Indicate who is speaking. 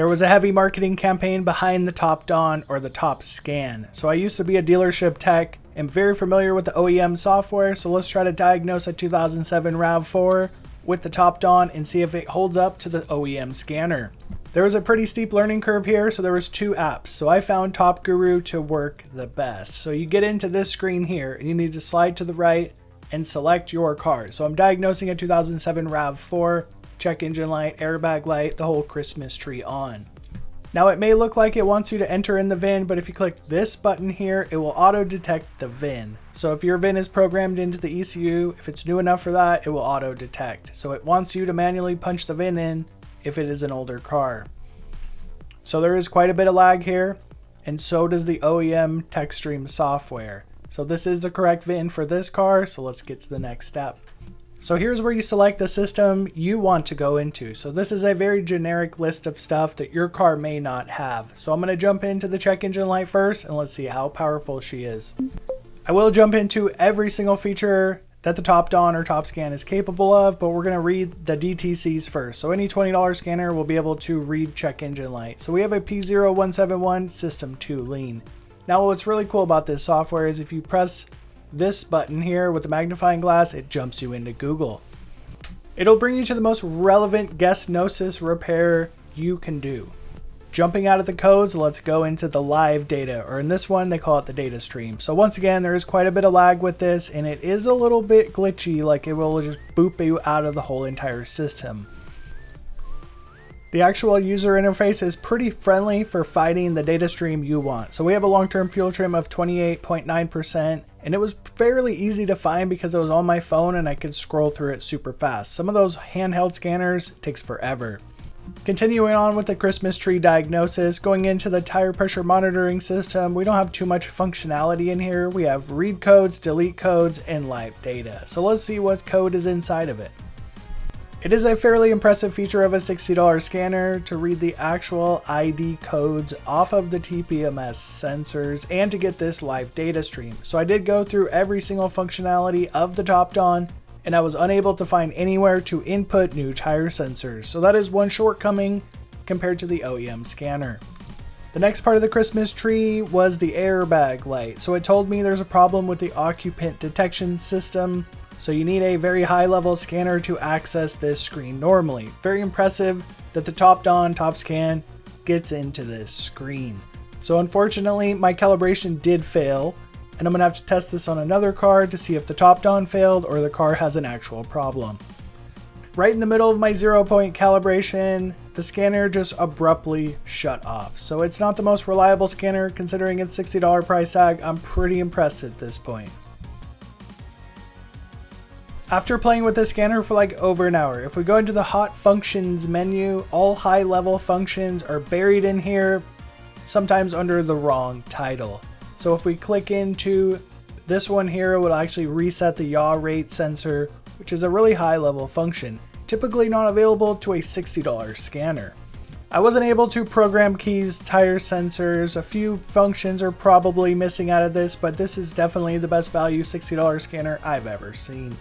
Speaker 1: There was a heavy marketing campaign behind the TOPDON or the TopScan. So I used to be a dealership tech and very familiar with the OEM software, so let's try to diagnose a 2007 RAV4 with the TOPDON and see if it holds up to the OEM scanner. There was a pretty steep learning curve here, so there was two apps. So I found Top Guru to work the best. So you get into this screen here and you need to slide to the right and select your car. So I'm diagnosing a 2007 RAV4, check engine light, airbag light, the whole Christmas tree on. Now it may look like it wants you to enter in the VIN, but if you click this button here, it will auto detect the VIN. So if your VIN is programmed into the ECU, if it's new enough for that, it will auto detect. So it wants you to manually punch the VIN in if it is an older car. So there is quite a bit of lag here, and so does the OEM TechStream software. So this is the correct VIN for this car, so let's get to the next step. So here's where you select the system you want to go into. So this is a very generic list of stuff that your car may not have. So I'm going to jump into the check engine light first, and let's see how powerful she is. I will jump into every single feature that the TOPDON or TopScan is capable of, but we're going to read the DTCs first. So any $20 scanner will be able to read check engine light. So we have a P0171 System 2 lean. Now what's really cool about this software is if you press this button here with the magnifying glass, it jumps you into Google. It'll bring you to the most relevant guest gnosis repair you can do. Jumping out of the codes, let's go into the live data, or in this one they call it the data stream. So once again, there is quite a bit of lag with this, and it is a little bit glitchy, like it will just boop you out of the whole entire system. The actual user interface is pretty friendly for finding the data stream you want. So we have a long-term fuel trim of 28.9%, and it was fairly easy to find because it was on my phone and I could scroll through it super fast. Some of those handheld scanners takes forever. Continuing on with the Christmas tree diagnosis, going into the tire pressure monitoring system, we don't have too much functionality in here. We have read codes, delete codes, and live data. So let's see what code is inside of it. It is a fairly impressive feature of a $60 scanner to read the actual ID codes off of the TPMS sensors and to get this live data stream. So I did go through every single functionality of the TOPDON, and I was unable to find anywhere to input new tire sensors. So that is one shortcoming compared to the OEM scanner. The next part of the Christmas tree was the airbag light. So it told me there's a problem with the occupant detection system. So you need a very high level scanner to access this screen normally. Very impressive that the TOPDON TopScan gets into this screen. So unfortunately my calibration did fail, and I'm going to have to test this on another car to see if the TOPDON failed or the car has an actual problem. Right in the middle of my 0-point calibration, the scanner just abruptly shut off. So it's not the most reliable scanner considering its $60 price tag. I'm pretty impressed at this point. After playing with the scanner for like over an hour, if we go into the hot functions menu, all high level functions are buried in here, sometimes under the wrong title. So if we click into this one here, it will actually reset the yaw rate sensor, which is a really high level function, typically not available to a $60 scanner. I wasn't able to program keys, tire sensors. A few functions are probably missing out of this, but this is definitely the best value $60 scanner I've ever seen.